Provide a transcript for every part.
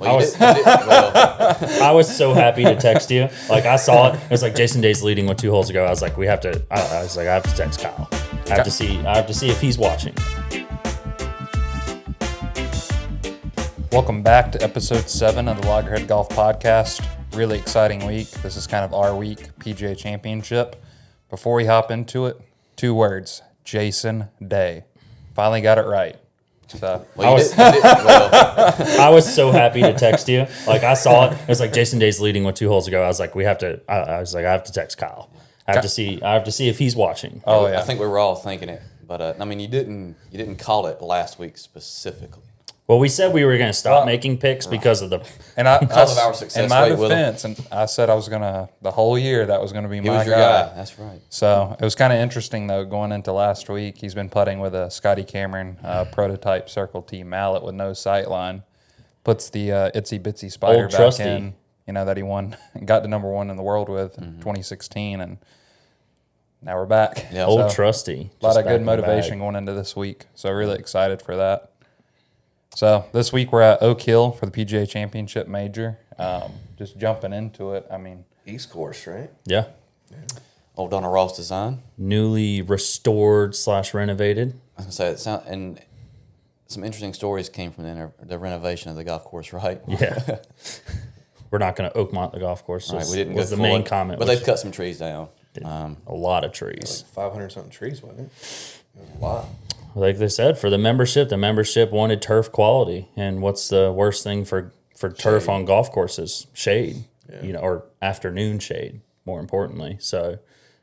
Well, I was so happy to text you. Like, I saw it. It was like Jason Day's leading with 2 holes to go. I was like, I have to text Kyle. I have to see if he's watching. Welcome back to episode 7 of the Loggerhead Golf podcast. Really exciting week. This is kind of our week, PGA Championship. Before we hop into it, 2 words: Jason Day. Finally got it right. So I was so happy to text you. Like, I saw it. It was like Jason Day's leading with 2 holes to go. I was like, I have to text Kyle. I have to see if he's watching. Oh yeah, I think we were all thinking it, but I mean, you didn't call it last week specifically. Well, we said we were going to stop making picks because of the because of our success. In my defense, and I said I was gonna the whole year that was going to be my guy. That's right. So it was kind of interesting though going into last week. He's been putting with a Scotty Cameron prototype Circle T mallet with no sight line. Puts the itsy bitsy spider Old back trusty. in. You know that he got to #1 in the world with in 2016, and now we're back. Yeah, old trusty. A lot of good motivation going into this week. So really excited for that. So this week we're at Oak Hill for the PGA Championship Major. Just jumping into it, I mean, East Course, right? Yeah. Old Donna Ross design. Newly restored / renovated. I was going to say, and some interesting stories came from the renovation of the golf course, right? Yeah. We're not going to Oakmont the golf course. Right, we didn't go the main comment. But they've cut some trees down. A lot of trees. Like 500-something trees, wasn't it? It was a lot. Like they said, for the membership wanted turf quality. And what's the worst thing for turf on golf courses? Shade, or afternoon shade, more importantly. So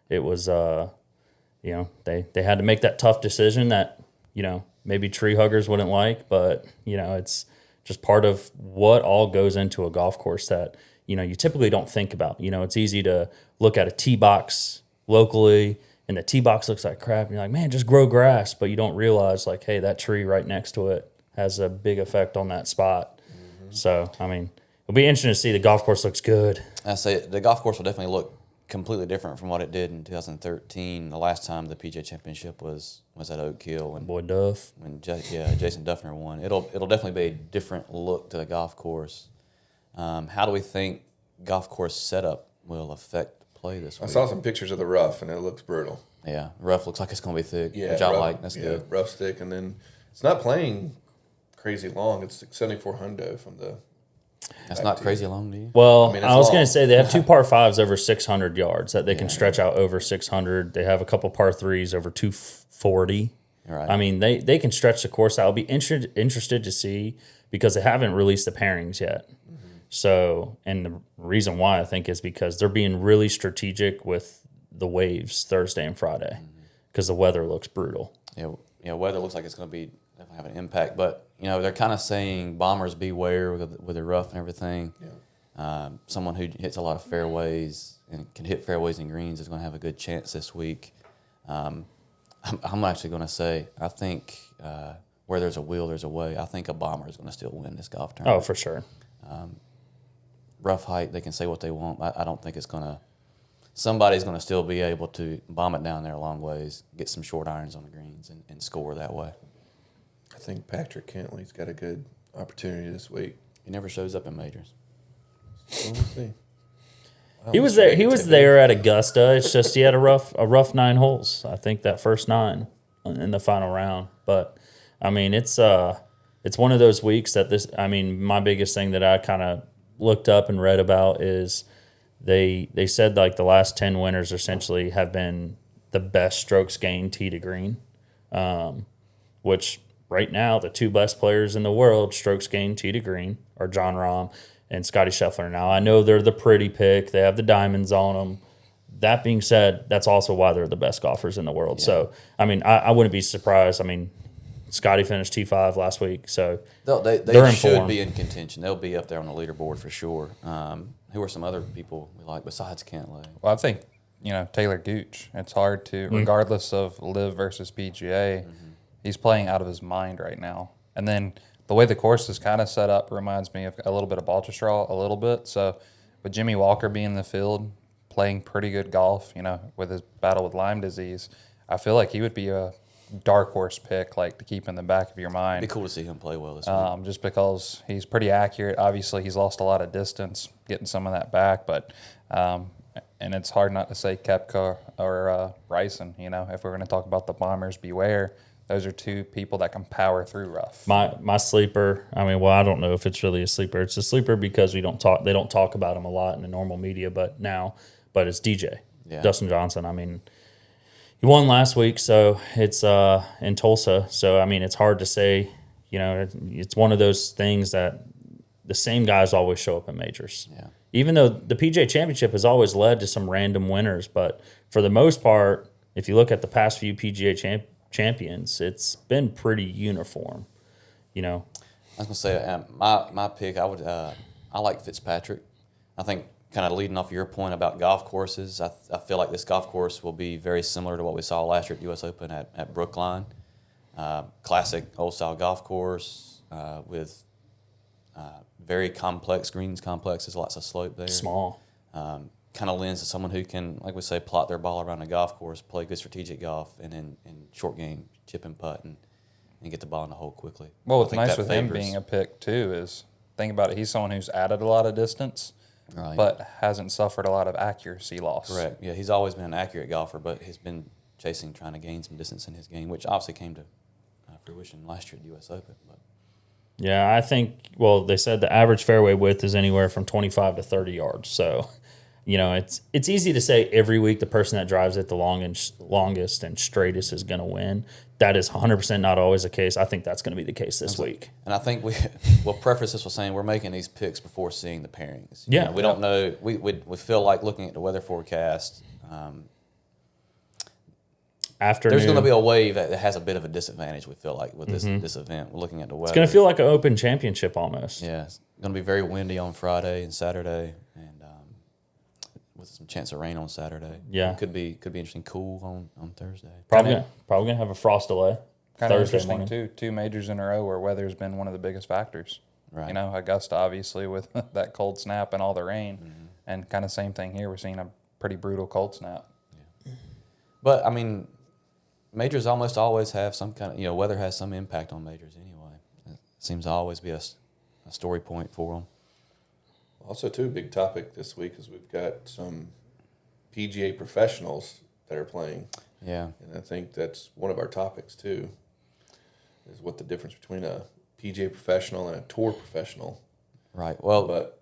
it was, they had to make that tough decision that, maybe tree huggers wouldn't like, but, it's just part of what all goes into a golf course that, you typically don't think about. It's easy to look at a tee box locally, and the tee box looks like crap, and you're like, man, just grow grass. But you don't realize, like, hey, that tree right next to it has a big effect on that spot. Mm-hmm. So, I mean, it'll be interesting to see. The golf course looks good. I say the golf course will definitely look completely different from what it did in 2013, the last time the PGA Championship was at Oak Hill. When Boy Duff. When Jason Duffner won. It'll definitely be a different look to the golf course. How do we think golf course setup will affect play this week? I saw some pictures of the rough, and it looks brutal. Yeah, rough looks like it's going to be thick, Yeah, which I rough, like. That's good. Rough stick, and then it's not playing crazy long. It's 74 hundo from the. That's not crazy long, do you? Well, I was going to say they have 2 par 5s over 600 yards that they can stretch out over 600. They have a couple par 3s over 240. Right. I mean, they can stretch the course. I'll be interested to see because they haven't released the pairings yet. So, and the reason why I think is because they're being really strategic with the waves Thursday and Friday because the weather looks brutal. Yeah, weather looks like it's going to be definitely have an impact. But they're kind of saying bombers beware with the rough and everything. Yeah. Someone who hits a lot of fairways and can hit fairways and greens is going to have a good chance this week. I'm actually going to say I think where there's a will, there's a way. I think a bomber is going to still win this golf tournament. Oh, for sure. Rough height, they can say what they want. I don't think it's going to – somebody's going to still be able to bomb it down there a long ways, get some short irons on the greens, and score that way. I think Patrick Kentley's got a good opportunity this week. He never shows up in majors. So we'll see. He was there. He was there at Augusta. It's just he had a rough 9 holes. I think that first 9 in the final round. But I mean, it's one of those weeks that this. I mean, my biggest thing that I kind of looked up and read about is they said like the last 10 winners essentially have been the best strokes gained tee to green, which right now the 2 best players in the world strokes gained tee to green are John Rahm and Scotty Scheffler. Now I know they're the pretty pick; they have the diamonds on them. That being said, that's also why they're the best golfers in the world. Yeah. So I mean, I wouldn't be surprised. I mean, Scotty finished T5 last week, so they should be in contention. They'll be up there on the leaderboard for sure. Who are some other people we like besides Cantlay? Well, I think Taylor Gooch. It's hard to, regardless of Live versus PGA, he's playing out of his mind right now. And then the way the course is kind of set up reminds me of a little bit of Baltusrol, a little bit. So with Jimmy Walker being in the field, playing pretty good golf, with his battle with Lyme disease, I feel like he would be a dark horse pick, like to keep in the back of your mind. It'd be cool to see him play well this week. Just because he's pretty accurate. Obviously, he's lost a lot of distance getting some of that back, but and it's hard not to say Koepka or Bryson. You know, if we're going to talk about the Bombers, beware. Those are two people that can power through rough. My sleeper. I mean, well, I don't know if it's really a sleeper. It's a sleeper because they don't talk about him a lot in the normal media, but it's DJ, Dustin Johnson. I mean, he won last week, so it's in Tulsa. So I mean, it's hard to say. You know, it's one of those things that the same guys always show up in majors. Yeah. Even though the PGA Championship has always led to some random winners, but for the most part, if you look at the past few PGA champions, it's been pretty uniform. You know, I was gonna say my pick. I like Fitzpatrick. I think kind of leading off your point about golf courses, I feel like this golf course will be very similar to what we saw last year at the U.S. Open at Brookline. Classic old-style golf course with very complex greens complexes, lots of slope there. small. Kind of lends to someone who can, like we say, plot their ball around a golf course, play good strategic golf, and in short game, chip and putt, and get the ball in the hole quickly. Well, I what's think nice that with him favors- being a pick, too, is think about it. He's someone who's added a lot of distance, Right. but hasn't suffered a lot of accuracy loss. Correct. Yeah, he's always been an accurate golfer, but he's been trying to gain some distance in his game, which obviously came to fruition last year at the U.S. Open. But Yeah, I think. Well, they said the average fairway width is anywhere from 25 to 30 yards. So, you know, it's easy to say every week the person that drives it the longest and straightest is going to win. That is 100% not always the case. I think that's going to be the case this week. And I think we'll preface this with saying we're making these picks before seeing the pairings. Yeah. You know, we don't know. We feel like looking at the weather forecast. Afternoon. There's going to be a wave that has a bit of a disadvantage. We feel like with this event, we're looking at the weather. It's going to feel like an Open Championship almost. Yeah, it's going to be very windy on Friday and Saturday, and with some chance of rain on Saturday. Yeah. It could be interesting. Cool on Thursday. Probably gonna have a frost delay. Kind of Thursday interesting, morning. too. 2 majors in a row where weather's been one of the biggest factors. Right. You know, Augusta, obviously, with that cold snap and all the rain. And kind of same thing here. We're seeing a pretty brutal cold snap. But I mean, majors almost always have some kind of weather has some impact on majors anyway. It seems to always be a story point for them. Also, too, big topic this week is we've got some PGA professionals that are playing. Yeah. And I think that's one of our topics, too, is what the difference between a PGA professional and a tour professional. Right. Well, But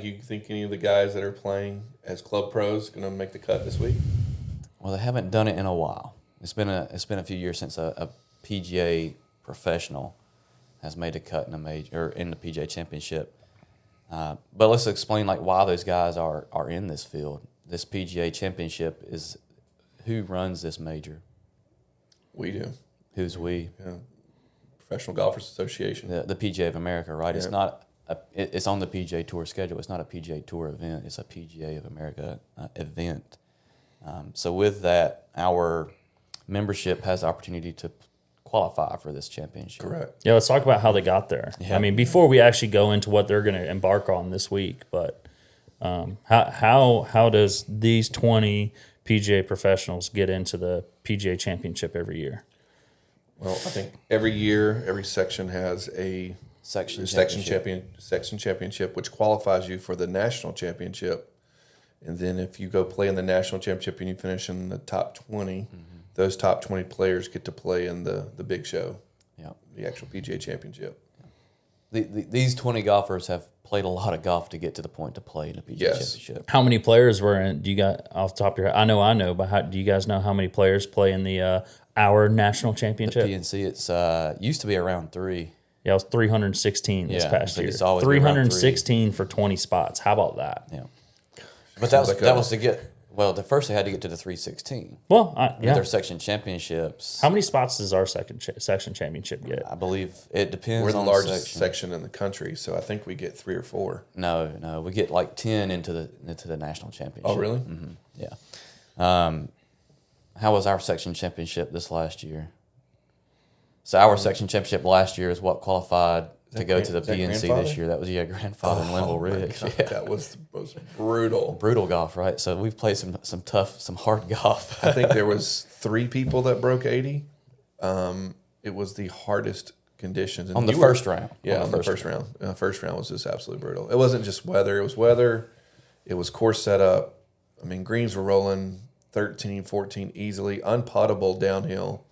you think any of the guys that are playing as club pros going to make the cut this week? well, they haven't done it in a while. It's been a few years since a PGA professional has made a cut in a major or in the PGA Championship. But let's explain why those guys are in this field. This PGA Championship is who runs this major. We do. Who's we? Yeah. Professional Golfers Association. The PGA of America, right? Yeah. It's not. It's on the PGA Tour schedule. It's not a PGA Tour event. It's a PGA of America event. So with that, our membership has the opportunity to qualify for this championship. Correct. Yeah, let's talk about how they got there. Yeah. I mean, before we actually go into what they're going to embark on this week, but how does these 20 PGA professionals get into the PGA Championship every year? Well, I think every year, every section has a Section championship, which qualifies you for the national championship. And then if you go play in the national championship and you finish in the top 20, those top 20 players get to play in the big show, the actual PGA Championship. These 20 golfers have played a lot of golf to get to the point to play in the PGA Championship. How many players were in? Do you got off the top of your head? I know, but do you guys know how many players play in the our national championship? The PNC, it's used to be around 3. Yeah, it was 316 this past so year. it's always been around 316 for 20 spots. How about that? Yeah. But that was to get. Well, the first they had to get to the 316. Well, With their section championships. How many spots does our section championship get? I believe it depends We're the on largest section. section in the country, so I think we get 3 or 4. No, we get 10 into the national championship. Oh, really? Yeah. How was our section championship this last year? So our section championship last year is what qualified to go to the PNC grandfather? this year. That was grandfather in Linville Ridge. God, that was the most brutal. Brutal golf, right? So we've played some tough, some hard golf. I think there was 3 people that broke 80. it was the hardest conditions. And on the first round. Yeah, on the first round. First round was just absolutely brutal. It wasn't just weather. It was weather. It was course setup. I mean, greens were rolling 13, 14 easily, unputtable downhill.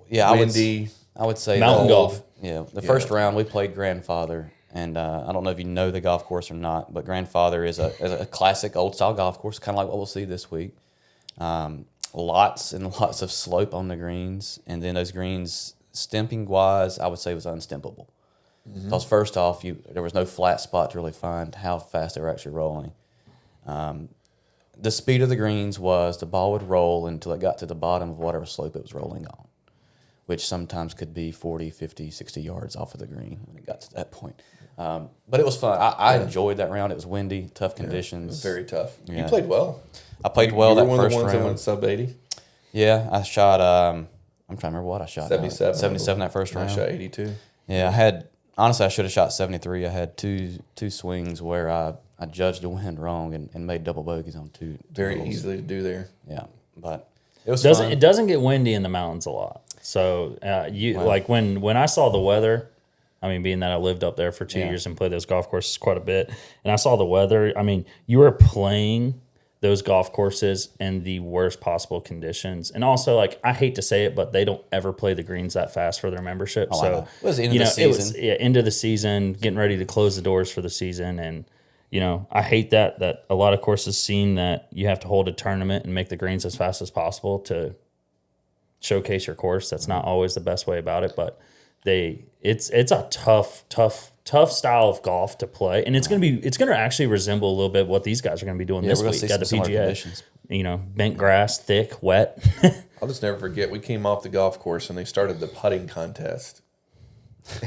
Yeah, windy. I would say Mountain golf. Yeah, the first round we played Grandfather, and I don't know if you know the golf course or not, but Grandfather is a classic old style golf course, kind of like what we'll see this week. Lots and lots of slope on the greens, and then those greens, stimping wise, I would say was unstimpable. Because first off, there was no flat spot to really find how fast they were actually rolling. The speed of the greens was the ball would roll until it got to the bottom of whatever slope it was rolling on, which sometimes could be 40, 50, 60 yards off of the green when it got to that point. But it was fun. I enjoyed that round. It was windy, tough conditions. It was very tough. Yeah. You played well. I played well that You were one of first the ones that round. went sub 80. Yeah, I shot, I'm trying to remember what I shot. 77. 77 that first round. I shot 82. Yeah, honestly, I should have shot 73. I had two swings where I judged the wind wrong and made double bogeys on two Very holes. easy to do there. Yeah, but it was fun. It doesn't get windy in the mountains a lot. So like when I saw the weather, I mean, being that I lived up there for 2 years and played those golf courses quite a bit, and I saw the weather. I mean, you were playing those golf courses in the worst possible conditions, and also, like, I hate to say it, but they don't ever play the greens that fast for their membership. I So know. It was the end of the season. It was end of the season, getting ready to close the doors for the season, and I hate that a lot of courses seem that you have to hold a tournament and make the greens as fast as possible to showcase your course. That's not always the best way about it, but it's a tough style of golf to play, and it's gonna actually resemble a little bit what these guys are gonna be doing this we're gonna week see at the some similar PGA. conditions. Bent grass, thick, wet. I'll just never forget. We came off the golf course and they started the putting contest,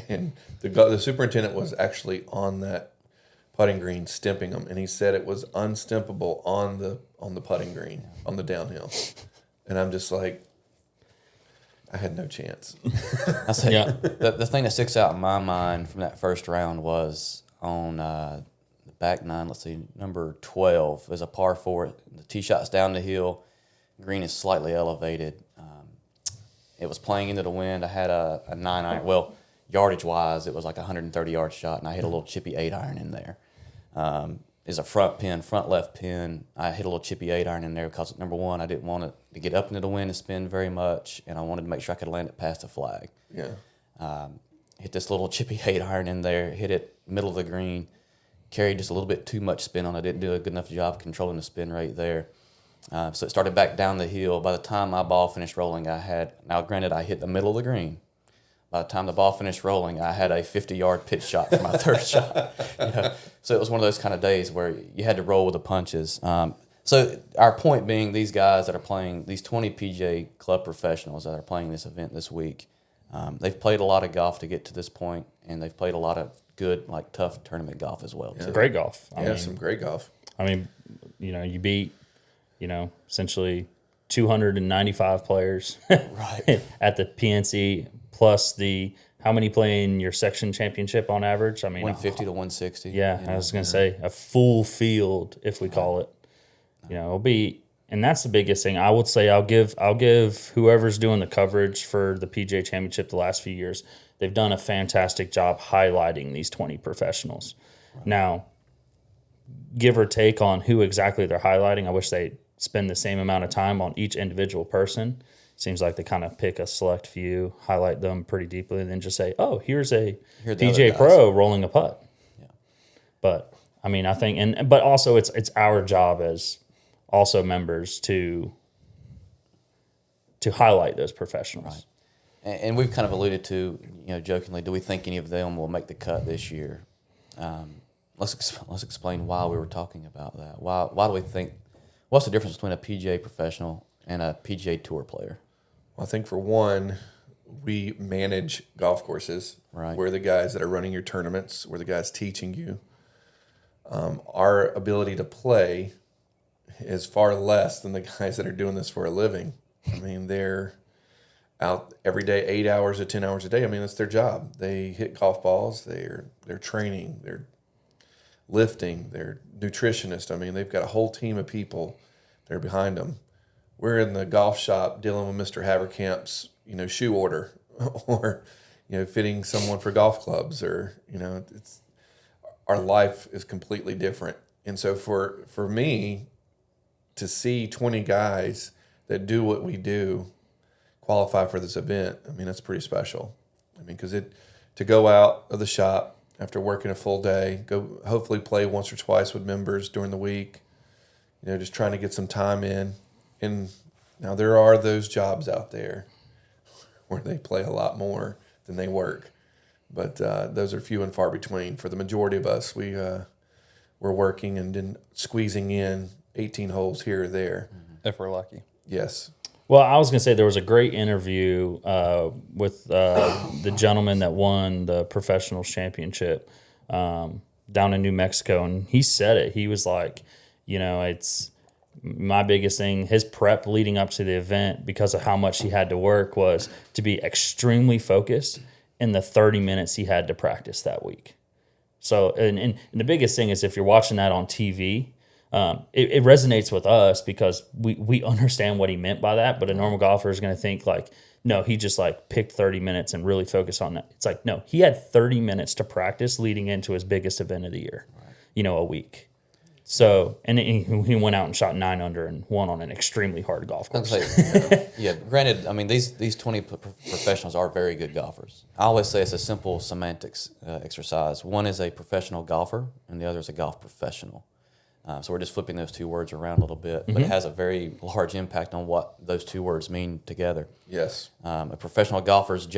and the superintendent was actually on that putting green stimping them, and he said it was unstimpable on the putting green on the downhill, and I'm just like, I had no chance. I say, Yeah. the thing that sticks out in my mind from that first round was on the back nine. Let's see, number 12 is a par 4. The tee shot's down the hill. Green is slightly elevated. It was playing into the wind. I had a 9-iron. Well, yardage wise, it was like a 130-yard shot, and I hit a little chippy 8-iron in there. Is a front left pin. I hit a little chippy 8-iron in there because, number one, I didn't want it to get up into the wind and spin very much, and I wanted to make sure I could land it past the flag. Yeah. Hit this little chippy 8-iron in there, hit it middle of the green, carried just a little bit too much spin on it. Didn't do a good enough job controlling the spin rate there. So it started back down the hill. By the time my ball finished rolling, now granted, I hit the middle of the green. By the time the ball finished rolling, I had a 50-yard pitch shot for my third shot. So it was one of those kind of days where you had to roll with the punches. So our point being, these guys that are playing, these 20 PGA Club professionals that are playing this event this week, they've played a lot of golf to get to this point, and they've played a lot of good, like, tough tournament golf as well, too. Great golf. I mean, Some great golf. I mean, you beat, essentially 295 players Right. at the PNC, plus how many play in your section championship on average? I mean, 150 to 160. yeah, I was going to say a full field, if we call it. It'll be, and that's the biggest thing. I would say I'll give whoever's doing the coverage for the PGA Championship the last few years, they've done a fantastic job highlighting these 20 professionals. Right. Now, give or take on who exactly they're highlighting, I wish they spend the same amount of time on each individual person. Seems like they kind of pick a select few, highlight them pretty deeply, and then just say, "Oh, here's a PGA Pro rolling a putt." Yeah. But I mean, I think, but also it's our job as also members to highlight those professionals. Right. And we've kind of alluded to, jokingly, do we think any of them will make the cut this year? Let's explain why we were talking about that. Why do we think? What's the difference between a PGA professional and a PGA Tour player? Well, I think for one, we manage golf courses. Right. We're the guys that are running your tournaments. We're the guys teaching you. Our ability to play is far less than the guys that are doing this for a living. I mean, they're out every day, 8 hours to 10 hours a day. I mean, that's their job. They hit golf balls. They're training. They're lifting. They're nutritionists. I mean, they've got a whole team of people that are behind them. we're in the golf shop dealing with Mr. Haverkamp's, shoe order or, fitting someone for golf clubs or, it's our life is completely different. And so for me to see 20 guys that do what we do qualify for this event, I mean, that's pretty special. I mean, because to go out of the shop after working a full day, go hopefully play once or twice with members during the week, just trying to get some time in. And now there are those jobs out there where they play a lot more than they work. But those are few and far between. For the majority of us, we're working and then squeezing in 18 holes here or there. If we're lucky. Yes. Well, I was going to say there was a great interview with the gentleman that won the Professionals Championship down in New Mexico, and he said it. He was like, it's my biggest thing, his prep leading up to the event because of how much he had to work was to be extremely focused in the 30 minutes he had to practice that week. So, and the biggest thing is if you're watching that on TV, it resonates with us because we understand what he meant by that, but a normal golfer is going to think like, no, he just like picked 30 minutes and really focused on that. It's like, no, he had 30 minutes to practice leading into his biggest event of the year, a week. So, and he went out and shot 9 under and won on an extremely hard golf course. Yeah, granted, I mean, these 20 professionals are very good golfers. I always say it's a simple semantics exercise. One is a professional golfer, and the other is a golf professional. So we're just flipping those two words around a little bit, but it has a very large impact on what those two words mean together. Yes. A professional golfer's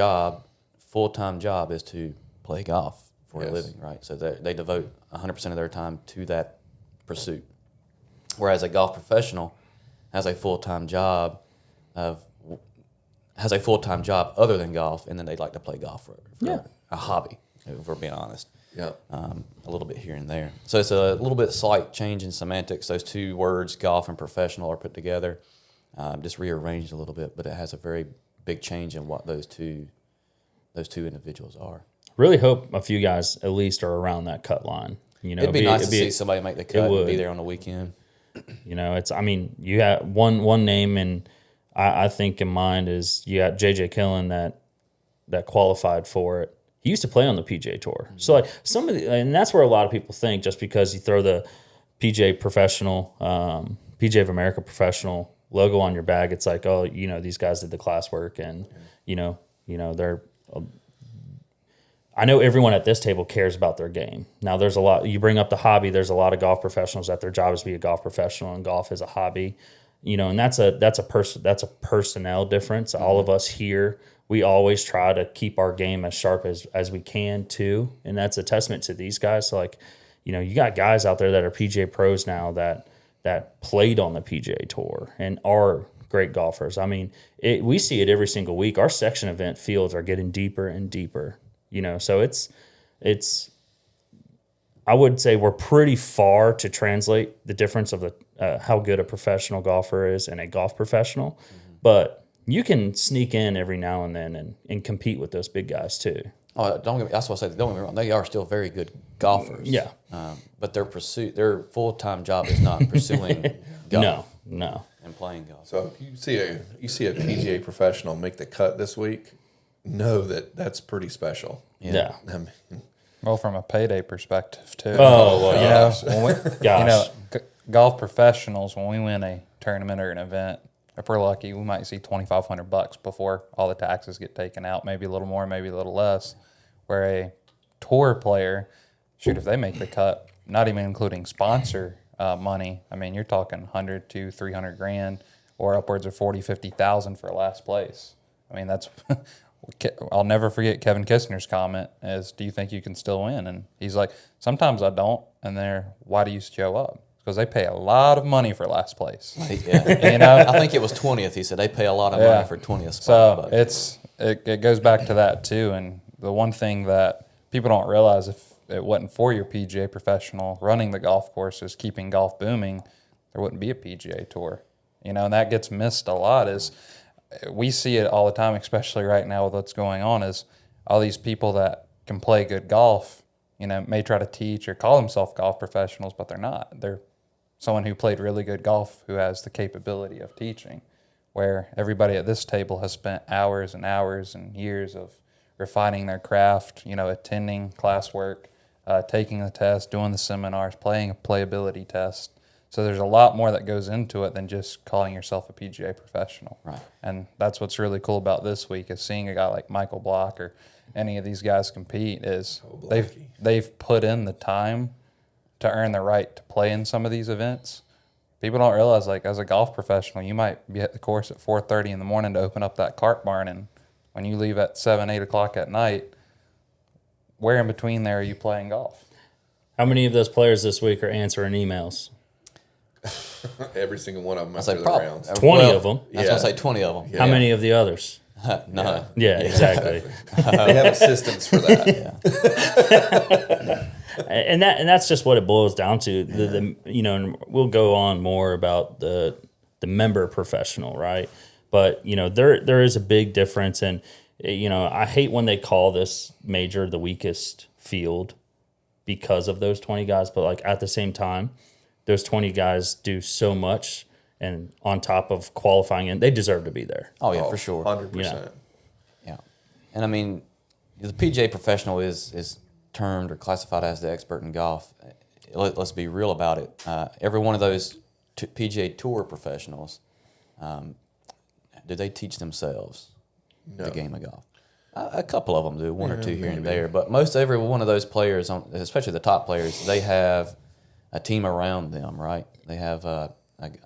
full-time job, is to play golf for a living, right? So they devote 100% of their time to that pursuit. Whereas a golf professional has a full-time job other than golf, and then they'd like to play golf for a hobby, if we're being honest. Yeah. A little bit here and there. So it's a little bit slight change in semantics. Those two words, golf and professional, are put together, just rearranged a little bit, but it has a very big change in what those two individuals are. Really hope a few guys at least are around that cut line. It'd be nice to see somebody make the cut and be there on the weekend. You got one name, and I think in mind is you got J.J. Killen that qualified for it. He used to play on the PGA Tour. So like and that's where a lot of people think just because you throw the PGA Professional, PGA of America Professional logo on your bag, it's like, oh, these guys did the classwork, and they're. I know everyone at this table cares about their game. Now, there's a lot. You bring up the hobby. There's a lot of golf professionals that their job is to be a golf professional, and golf is a hobby. And that's a personnel difference. All of us here, we always try to keep our game as sharp as we can too, and that's a testament to these guys. So like, you got guys out there that are PGA pros now that played on the PGA Tour and are great golfers. I mean, we see it every single week. Our section event fields are getting deeper and deeper. So it's. I would say we're pretty far to translate the difference of how good a professional golfer is and a golf professional, but you can sneak in every now and then and compete with those big guys too. Oh, that's what I said. Don't get me wrong; they are still very good golfers. Yeah, but their full-time job is not pursuing golf. No, and playing golf. So if you see a PGA professional make the cut this week, know that's pretty special. Yeah. I mean, Well, from a payday perspective too. Oh, well, yeah. Golf professionals, when we win a tournament or an event, if we're lucky, we might see $2,500 before all the taxes get taken out. Maybe a little more, maybe a little less. Where a tour player, if they make the cut, not even including sponsor money. I mean, you're talking 100 to 300 grand, or upwards of 50,000 for last place. I mean, that's. I'll never forget Kevin Kistner's comment is, do you think you can still win? And he's like, sometimes I don't. And why do you show up? Because they pay a lot of money for last place. Yeah. I think it was 20th. He said they pay a lot of money for 20th spot. So it goes back to that too. And the one thing that people don't realize, if it wasn't for your PGA professional running the golf courses, keeping golf booming, there wouldn't be a PGA Tour. And that gets missed a lot is, we see it all the time, especially right now with what's going on, is all these people that can play good golf, may try to teach or call themselves golf professionals, but they're not. They're someone who played really good golf who has the capability of teaching. where everybody at this table has spent hours and hours and years of refining their craft, attending classwork, taking the test, doing the seminars, playing a playability test. So there's a lot more that goes into it than just calling yourself a PGA professional. Right. And that's what's really cool about this week is seeing a guy like Michael Block or any of these guys compete is they've put in the time to earn the right to play in some of these events. People don't realize, like, as a golf professional, you might be at the course at 4:30 in the morning to open up that cart barn, and when you leave at 7, 8 o'clock at night, where in between there are you playing golf? How many of those players this week are answering emails? Every single one of them I after say the probably rounds. 20 of them. That's what I say. 20 of them. Yeah. How many of the others? None. Yeah, exactly. They have assistants for that. and that's just what it boils down to. And we'll go on more about the member professional, right? But there is a big difference, and I hate when they call this major the weakest field because of those 20 guys. But like at the same time, those 20 guys do so much, and on top of qualifying, and they deserve to be there. Oh yeah, for sure. 100%. Yeah, and I mean, the PGA professional is termed or classified as the expert in golf. Let's be real about it. Every one of those PGA Tour professionals, do they teach themselves the game of golf? A couple of them do, one or two here and there, but most every one of those players, especially the top players, they have a team around them, right? They have a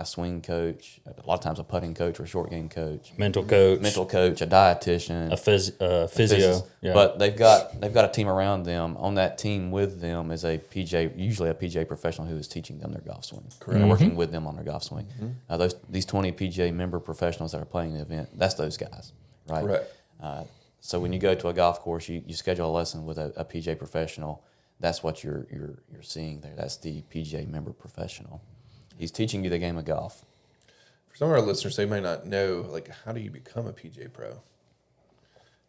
swing coach, a lot of times a putting coach or a short game coach, Mental coach, a dietitian, a physio. Yeah. But they've got a team around them. On that team with them is usually a PGA professional who is teaching them their golf swing. Correct. They're working with them on their golf swing. These 20 PGA member professionals that are playing the event, that's those guys, right? Correct. So when you go to a golf course, you schedule a lesson with a PGA professional. That's what you're seeing there. That's the PGA member professional. He's teaching you the game of golf. For some of our listeners, they may not know, like, how do you become a PGA Pro?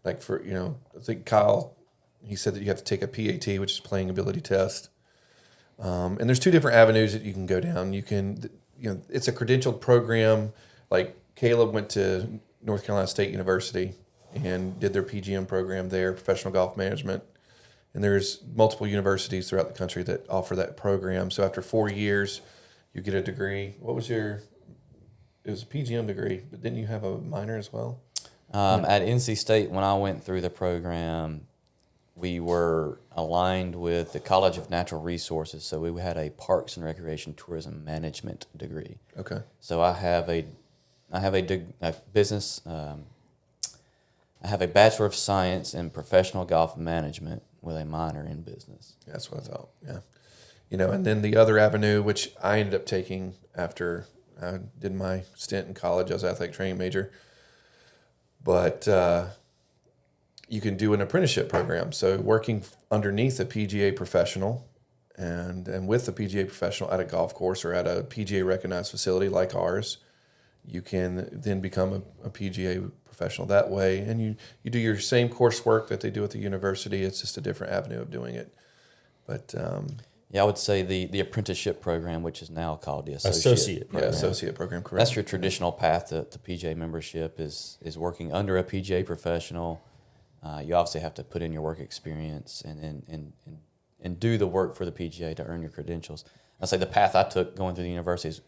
Like, I think Kyle, he said that you have to take a PAT, which is playing ability test. And there's two different avenues that you can go down. You can, it's a credentialed program. Like, Caleb went to North Carolina State University and did their PGM program there, professional golf management. And there's multiple universities throughout the country that offer that program. So after 4 years, you get a degree. It was a PGM degree, but didn't you have a minor as well? At NC State, when I went through the program, we were aligned with the College of Natural Resources, so we had a Parks and Recreation Tourism Management degree. Okay. So I have a business. I have a Bachelor of Science in Professional Golf Management with a minor in business. That's what I thought, yeah. And then the other avenue, which I ended up taking after I did my stint in college, I was an athletic training major. But you can do an apprenticeship program. So working underneath a PGA professional and with a PGA professional at a golf course or at a PGA recognized facility like ours, you can then become a PGA professional that way. And you do your same coursework that they do at the university. It's just a different avenue of doing it. But yeah, I would say the apprenticeship program, which is now called the associate program. Yeah, associate program, correct. That's your traditional path to PGA membership is working under a PGA professional. You obviously have to put in your work experience and do the work for the PGA to earn your credentials. I'd say the path I took going through the universities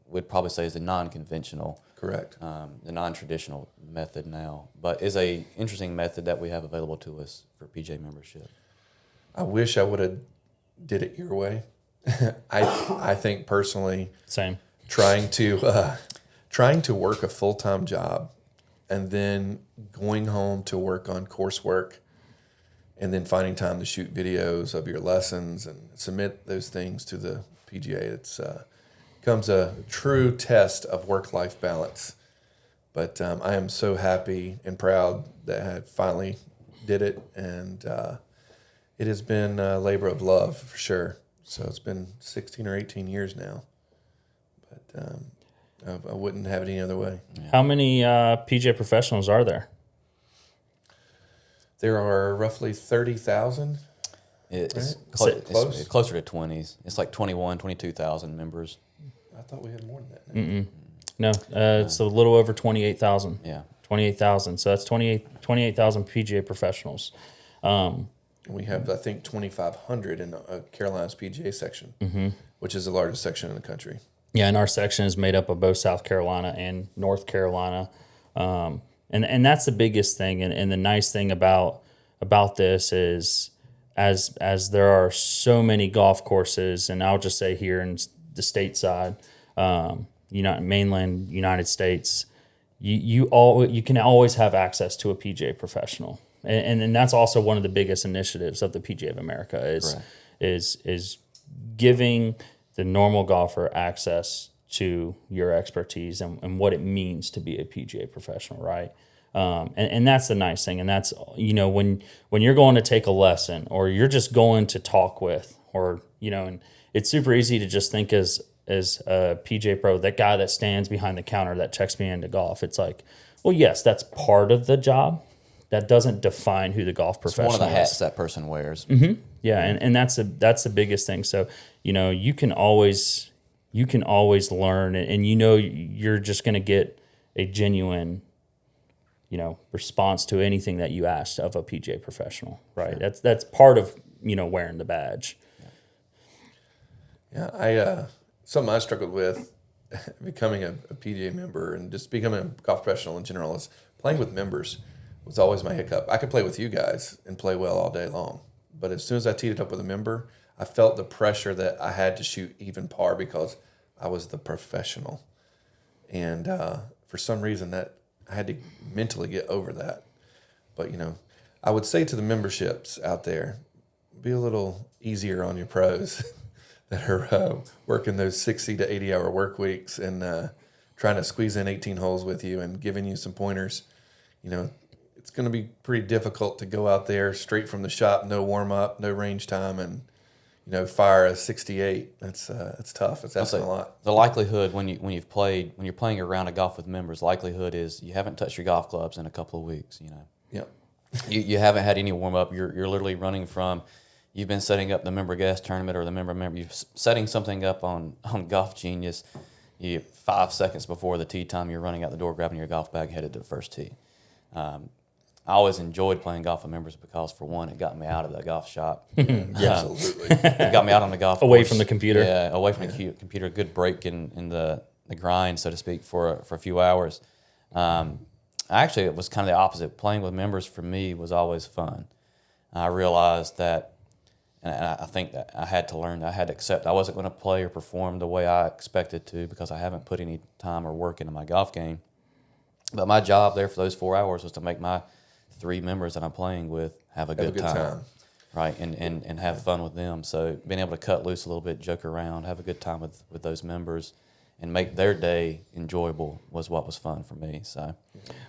would probably say is the non-conventional, correct, the non-traditional method now, but is a interesting method that we have available to us for PGA membership. I wish I would have did it your way. I think personally, Same. trying to work a full-time job and then going home to work on coursework and then finding time to shoot videos of your lessons and submit those things to the PGA. It's becomes a true test of work-life balance. But I am so happy and proud that I finally did it, and it has been a labor of love for sure. So it's been 16 or 18 years now, but I wouldn't have it any other way. Yeah. How many PGA professionals are there? There are roughly 30,000. It's Right? closer to 20s. It's like 22,000 members. I thought we had more than that. No, it's a little over 28,000. Yeah. 28,000. So that's 28,000 PGA professionals. We have, I think, 2,500 in Carolina's PGA section, which is the largest section in the country. Yeah, and our section is made up of both South Carolina and North Carolina. And that's the biggest thing. And the nice thing about this is as there are so many golf courses, and I'll just say here in the stateside, mainland United States, you can always have access to a PGA professional. And that's also one of the biggest initiatives of the PGA of America is giving the normal golfer access to your expertise and what it means to be a PGA professional, right? And that's the nice thing. And that's, when you're going to take a lesson or you're just going to talk with, or, and it's super easy to just think as a PGA Pro, that guy that stands behind the counter that checks me into golf. It's like, well, yes, that's part of the job. That doesn't define who the golf professional is. It's one of the hats that person wears. Mm-hmm. Yeah, and that's the biggest thing. So, you can always learn, and you're just going to get a genuine, response to anything that you asked of a PGA professional, right? Sure. That's part of wearing the badge. Yeah, something I struggled with becoming a PGA member and just becoming a golf professional in general is playing with members was always my hiccup. I could play with you guys and play well all day long, but as soon as I teed it up with a member, I felt the pressure that I had to shoot even par because I was the professional. And for some reason that I had to mentally get over that. But, I would say to the memberships out there, be a little easier on your pros that are working those 60 to 80 hour work weeks and trying to squeeze in 18 holes with you and giving you some pointers. It's going to be pretty difficult to go out there straight from the shop, no warm up, no range time, and fire a 68. It's tough. It's asking a lot. The likelihood when you're playing a round of golf with members, likelihood is you haven't touched your golf clubs in a couple of weeks. Yeah. You haven't had any warm up. You're literally running from. You've been setting up the member guest tournament or the member. You're setting something up on Golf Genius. 5 seconds before the tee time, you're running out the door, grabbing your golf bag, headed to the first tee. I always enjoyed playing golf with members because, for one, it got me out of the golf shop. Absolutely. It got me out on the golf away course. from the computer. Yeah, away from the computer. A good break in the grind, so to speak, for a few hours. Actually, it was kind of the opposite. Playing with members for me was always fun. I realized that, and I think that I had to learn, I had to accept I wasn't going to play or perform the way I expected to because I haven't put any time or work into my golf game. But my job there for those 4 hours was to make my 3 members that I'm playing with have a good time. Right, and have fun with them. So being able to cut loose a little bit, joke around, have a good time with those members, and make their day enjoyable was what was fun for me. So,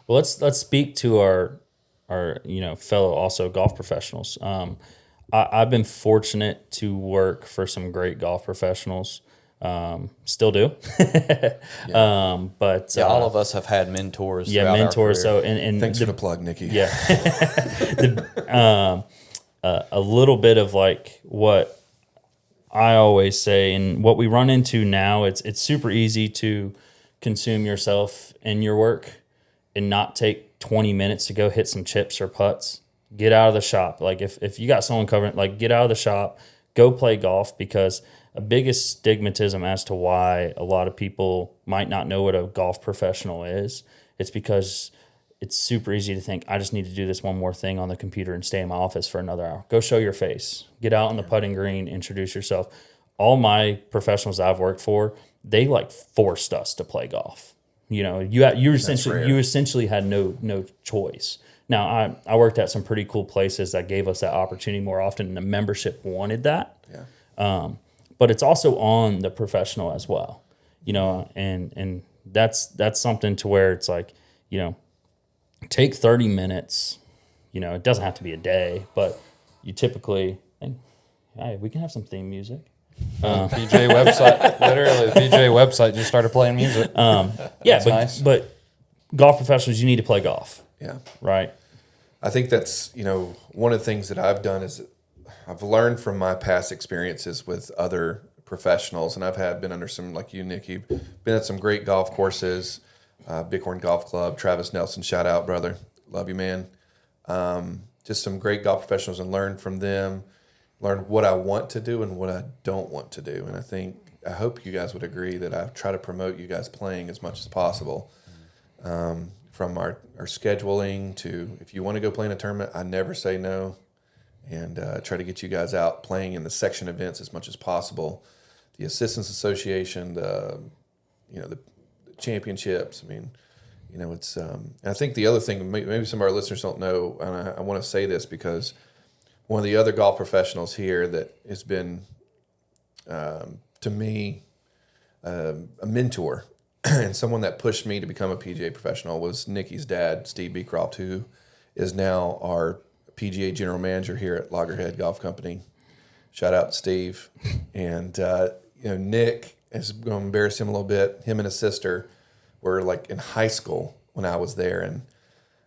well, let's speak to our fellow also golf professionals. I've been fortunate to work for some great golf professionals. Still do. But all of us have had mentors. Yeah, mentors. Our career. So and thanks for the plug, Nikki. Yeah. A little bit of like what I always say, and what we run into now, it's super easy to consume yourself in your work and not take 20 minutes to go hit some chips or putts. Get out of the shop. Like if you got someone covering, like get out of the shop, go play golf, because a biggest stigmatism as to why a lot of people might not know what a golf professional is, it's because it's super easy to think, I just need to do this one more thing on the computer and stay in my office for another hour. Go show your face. Get out on the putting green, introduce yourself. All my professionals I've worked for, they like forced us to play golf. You essentially had no choice. Now, I worked at some pretty cool places that gave us that opportunity more often, and the membership wanted that. Yeah. But it's also on the professional as well, and that's something to where it's like, take 30 minutes, it doesn't have to be a day, but you typically think, hey, we can have some theme music. PGA website, literally the PGA website just started playing music. Nice. But golf professionals, you need to play golf. Yeah. Right. I think that's, one of the things that I've done is I've learned from my past experiences with other professionals, and I've been under some, like you, Nick, you've been at some great golf courses, Bighorn Golf Club, Travis Nelson, shout out, brother. Love you, man. Just some great golf professionals, and learn from them, learn what I want to do and what I don't want to do. And I hope you guys would agree that I try to promote you guys playing as much as possible. From our scheduling to, if you want to go play in a tournament, I never say no, and try to get you guys out playing in the section events as much as possible. The Assistants Association, the championships. I mean, it's. And I think the other thing, maybe some of our listeners don't know, and I want to say this because one of the other golf professionals here that has been, to me, a mentor and someone that pushed me to become a PGA professional was Nikki's dad, Steve Beecroft, who is now our PGA general manager here at Loggerhead Golf Company. Shout out to Steve. And, Nick, is going to embarrass him a little bit. Him and his sister were like in high school when I was there. And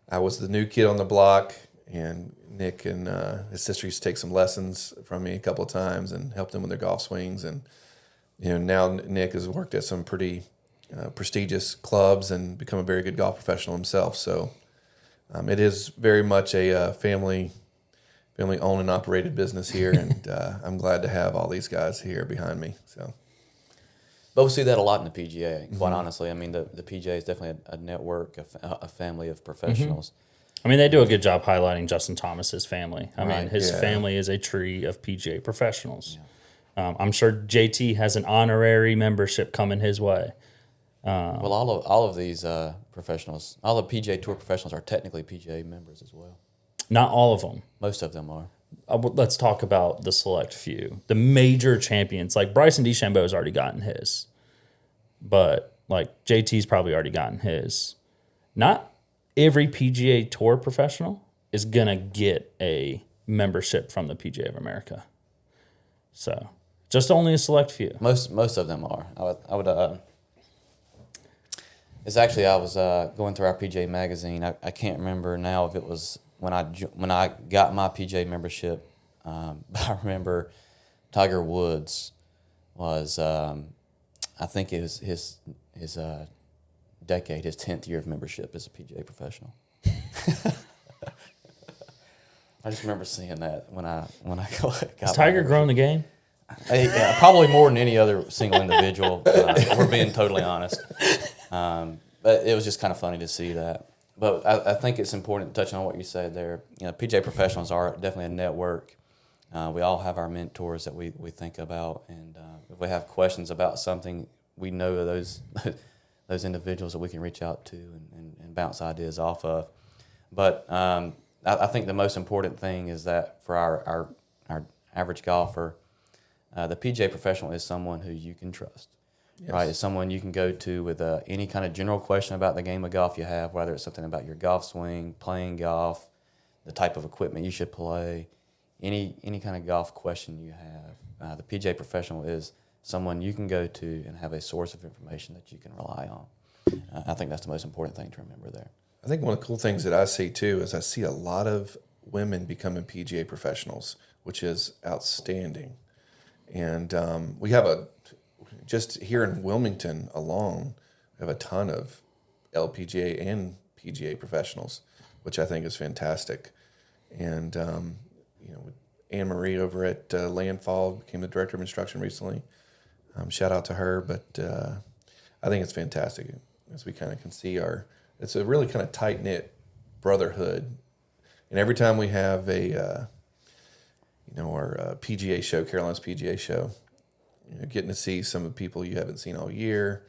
I was the new kid on the block. And Nick and his sister used to take some lessons from me a couple of times and help them with their golf swings. And, now Nick has worked at some pretty prestigious clubs and become a very good golf professional himself. So it is very much a family-owned and operated business here, and I'm glad to have all these guys here behind me. So, but we see that a lot in the PGA. Quite honestly, I mean, the PGA is definitely a network, a family of professionals. I mean, they do a good job highlighting Justin Thomas's family. I mean, his family is a tree of PGA professionals. Yeah. I'm sure JT has an honorary membership coming his way. Well, all of these professionals, all the PGA Tour professionals are technically PGA members as well. Not all of them. Most of them are. Let's talk about the select few. The major champions, like Bryson DeChambeau has already gotten his. But, like, JT's probably already gotten his. Not every PGA Tour professional is going to get a membership from the PGA of America. So, just only a select few. Most of them are. I would it's actually, I was going through our PGA magazine. I can't remember now if it was when I got my PGA membership. But I remember Tiger Woods was, I think it was his decade, his 10th year of membership as a PGA professional. I just remember seeing that when I got. Has Tiger grown the game? Yeah, probably more than any other single individual. If we're being totally honest. But it was just kind of funny to see that. But I think it's important, touching on what you said there. PGA professionals are definitely a network. We all have our mentors that we think about, and if we have questions about something, we know those individuals that we can reach out to and bounce ideas off of. But I think the most important thing is that for our average golfer, the PGA professional is someone who you can trust. Yes. Right, it's someone you can go to with any kind of general question about the game of golf you have, whether it's something about your golf swing, playing golf, the type of equipment you should play, any kind of golf question you have. The PGA professional is someone you can go to and have a source of information that you can rely on. I think that's the most important thing to remember there. I think one of the cool things that I see too is I see a lot of women becoming PGA professionals, which is outstanding. And we have just here in Wilmington alone, we have a ton of LPGA and PGA professionals, which I think is fantastic. And, Anne Marie over at Landfall became the director of instruction recently. Shout out to her, but I think it's fantastic as we kind of can see it's a really kind of tight-knit brotherhood. And every time we have our PGA show, Carolina's PGA show, getting to see some of the people you haven't seen all year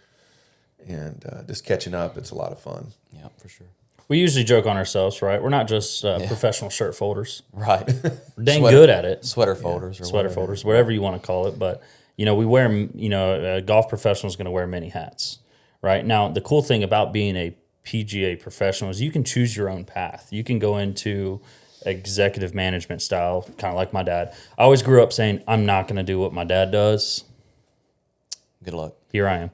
and just catching up, it's a lot of fun. Yeah, for sure. We usually joke on ourselves, right? We're not just professional shirt folders. Right. We're dang good at it. Sweater folders. Yeah. Sweater folders, whatever you want to call it. But, we wear, a golf professional is going to wear many hats, right? Now, the cool thing about being a PGA professional is you can choose your own path. You can go into executive management style, kind of like my dad. I always grew up saying, I'm not going to do what my dad does. Good luck. Here I am.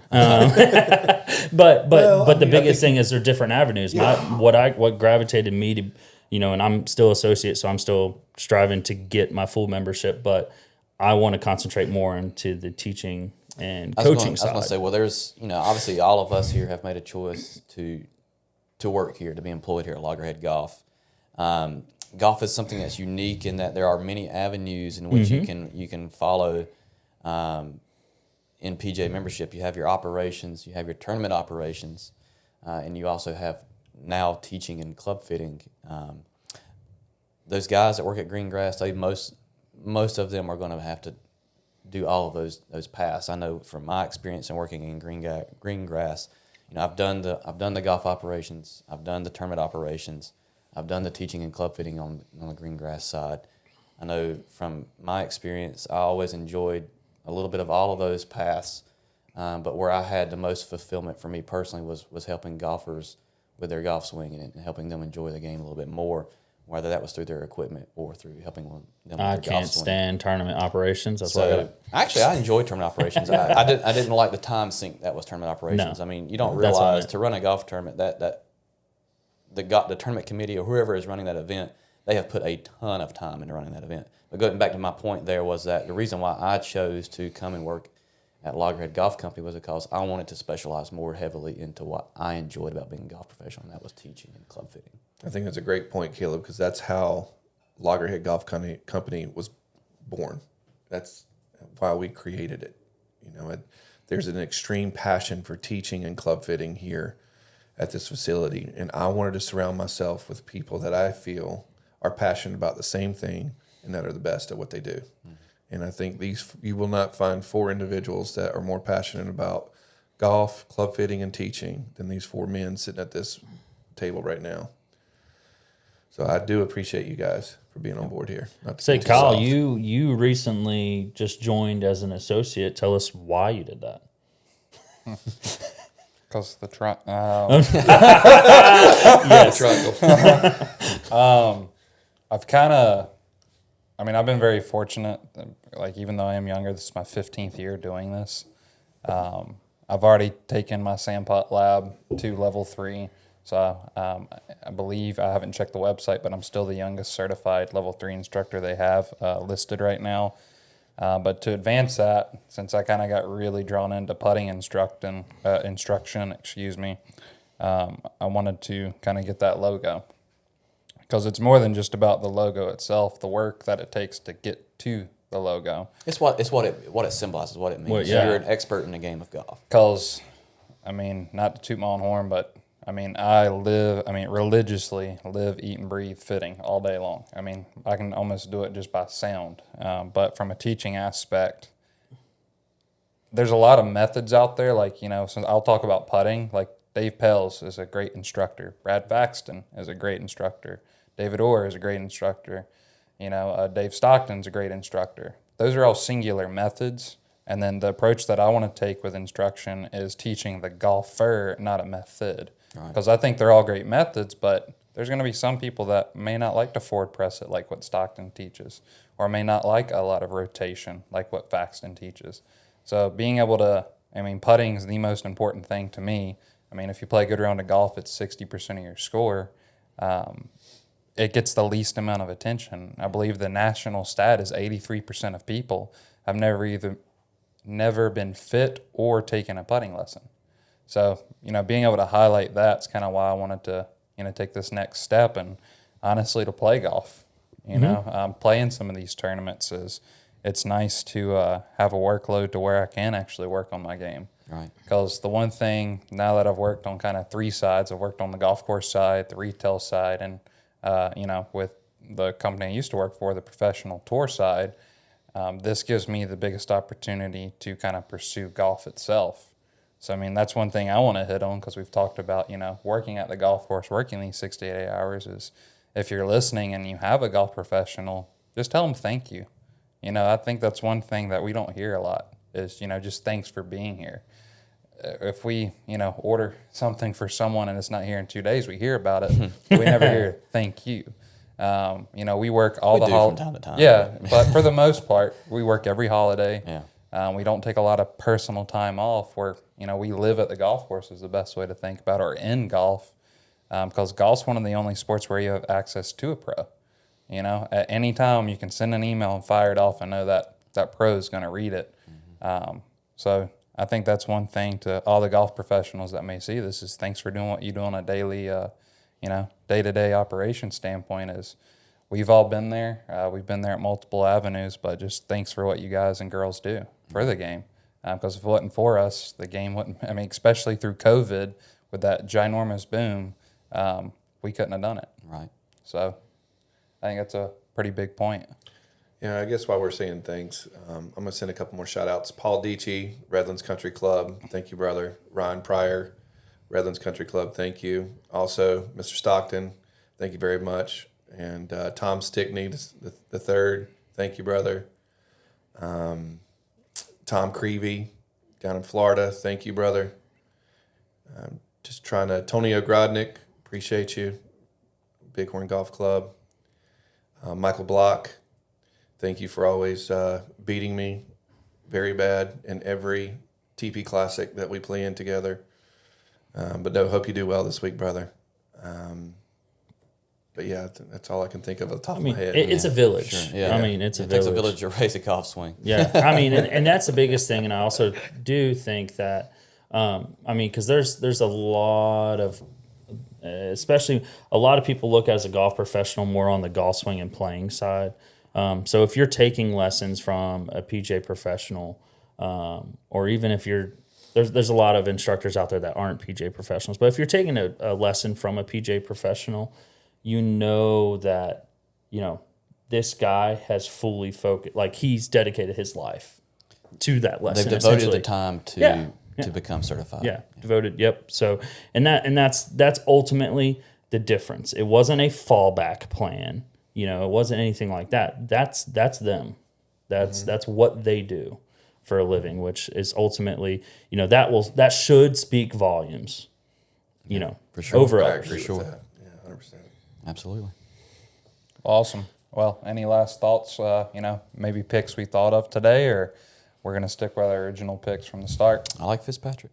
But the biggest thing is they're different avenues. Yeah. What gravitated me to, and I'm still associate, so I'm still striving to get my full membership. But I want to concentrate more into the teaching and I was coaching side. I was going to say, well, there's, obviously all of us here have made a choice to work here, to be employed here at Loggerhead Golf. Golf is something that's unique in that there are many avenues in which you can follow. In PGA membership, you have your operations, you have your tournament operations, and you also have now teaching and club fitting. Those guys that work at Greengrass, most of them are going to have to do all of those paths. I know from my experience in working in Greengrass, I've done the golf operations, I've done the tournament operations, I've done the teaching and club fitting on the Greengrass side. I know from my experience, I always enjoyed a little bit of all of those paths, but where I had the most fulfillment for me personally was helping golfers with their golf swing and helping them enjoy the game a little bit more, whether that was through their equipment or through helping them with their I golf can't swing. stand tournament operations. That's So actually, I enjoyed tournament operations. I didn't like the time sink that was tournament operations. No. I mean, you don't That's what I realize meant. to run a golf tournament that the tournament committee or whoever is running that event, they have put a ton of time into running that event. But going back to my point there was that the reason why I chose to come and work at Loggerhead Golf Company was because I wanted to specialize more heavily into what I enjoyed about being a golf professional, and that was teaching and club fitting. I think that's a great point, Caleb, because that's how Loggerhead Golf Company was born. That's why we created it. There's an extreme passion for teaching and club fitting here at this facility, and I wanted to surround myself with people that I feel are passionate about the same thing and that are the best at what they do. Mm-hmm. And I think you will not find 4 individuals that are more passionate about golf, club fitting, and teaching than these 4 men sitting at this table right now. So I do appreciate you guys for being on board here. Say, Kyle, you recently just joined as an associate. Tell us why you did that. Because the truck. Yes. I've been very fortunate. Like, even though I am younger, this is my 15th year doing this. I've already taken my Sandpot lab to level 3. So I believe, I haven't checked the website, but I'm still the youngest certified level 3 instructor they have listed right now. But to advance that, since I kind of got really drawn into putting instruction, I wanted to kind of get that logo. Because it's more than just about the logo itself, the work that it takes to get to the logo. It's what it symbolizes, what it means. Well, yeah. You're an expert in the game of golf. Because, not to toot my own horn, but I religiously live, eat, and breathe fitting all day long. I can almost do it just by sound. But from a teaching aspect, there's a lot of methods out there. So I'll talk about putting. Like, Dave Pels is a great instructor. Brad Faxton is a great instructor. David Orr is a great instructor. Dave Stockton's a great instructor. Those are all singular methods. And then the approach that I want to take with instruction is teaching the golfer, not a method. Because I think they're all great methods, but there's going to be some people that may not like to forward press it like what Stockton teaches, or may not like a lot of rotation like what Faxton teaches. So being able to, putting is the most important thing to me. If you play a good round of golf, it's 60% of your score. It gets the least amount of attention. I believe the national stat is 83% of people have never been fit or taken a putting lesson. So, being able to highlight that's kind of why I wanted to, take this next step and honestly to play golf. Playing some of these tournaments it's nice to have a workload to where I can actually work on my game. Right. Because the one thing, now that I've worked on kind of 3 sides, I've worked on the golf course side, the retail side, and, with the company I used to work for, the professional tour side, this gives me the biggest opportunity to kind of pursue golf itself. So, that's one thing I want to hit on, because we've talked about, working at the golf course, working these 6 to 8 hours is, if you're listening and you have a golf professional, just tell them thank you. I think that's one thing that we don't hear a lot is, just thanks for being here. If we, order something for someone and it's not here in 2 days, we hear about it. We never hear thank you. We work all from time to time. Yeah, but for the most part, we work every holiday. Yeah. We don't take a lot of personal time off. We live at the golf course is the best way to think about it, or in golf, because golf's one of the only sports where you have access to a pro. At any time you can send an email and fire it off and know that that pro is going to read it. So I think that's one thing to all the golf professionals that may see this is thanks for doing what you do on a daily, day-to-day operation standpoint is we've all been there. We've been there at multiple avenues, but just thanks for what you guys and girls do for the game. Because if it wasn't for us, the game wouldn't, especially through COVID with that ginormous boom, we couldn't have done it. Right. So I think that's a pretty big point. Yeah, I guess while we're saying things, I'm going to send a couple more shout-outs. Paul Dietschy, Redlands Country Club. Thank you, brother. Ryan Pryor, Redlands Country Club. Thank you. Also, Mr. Stockton, thank you very much. And Tom Stickney, the third. Thank you, brother. Tom Creevy down in Florida. Thank you, brother. Just trying to... Tony Ogrodnik, appreciate you. Bighorn Golf Club. Michael Block, thank you for always beating me very bad in every TP Classic that we play in together. But no, hope you do well this week, brother. But yeah, that's all I can think of at the top of my head. It's a village. Sure. Yeah. It's a village. It takes a village to raise a golf swing. Yeah, and that's the biggest thing. And I also do think that, because there's a lot of, especially a lot of people look at as a golf professional more on the golf swing and playing side. So if you're taking lessons from a PGA professional, or even if there's a lot of instructors out there that aren't PGA professionals, but if you're taking a lesson from a PGA professional, you know that, this guy has fully focused, like he's dedicated his life to that lesson. They've devoted the time to become certified. Yeah, devoted. Yep. So, and that's ultimately the difference. It wasn't a fallback plan. It wasn't anything like that. That's them. That's what they do for a living, which is ultimately, that should speak volumes. For sure. Over I others. agree sure. with that. Yeah, 100%. Absolutely. Awesome. Well, any last thoughts, maybe picks we thought of today, or we're going to stick with our original picks from the start? I like Fitzpatrick.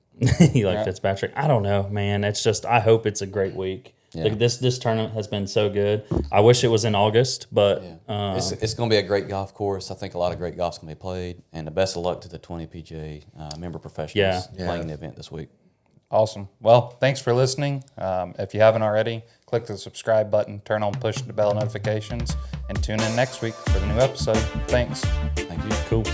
You like Fitzpatrick? I don't know, man. It's just, I hope it's a great week. Yeah. Like this tournament has been so good. I wish it was in August, but It's going to be a great golf course. I think a lot of great golf's going to be played. And the best of luck to the 20 PGA member professionals playing the event this week. Awesome. Well, thanks for listening. If you haven't already, click the subscribe button, turn on push the bell notifications, and tune in next week for the new episode. Thanks. Thank you. cool.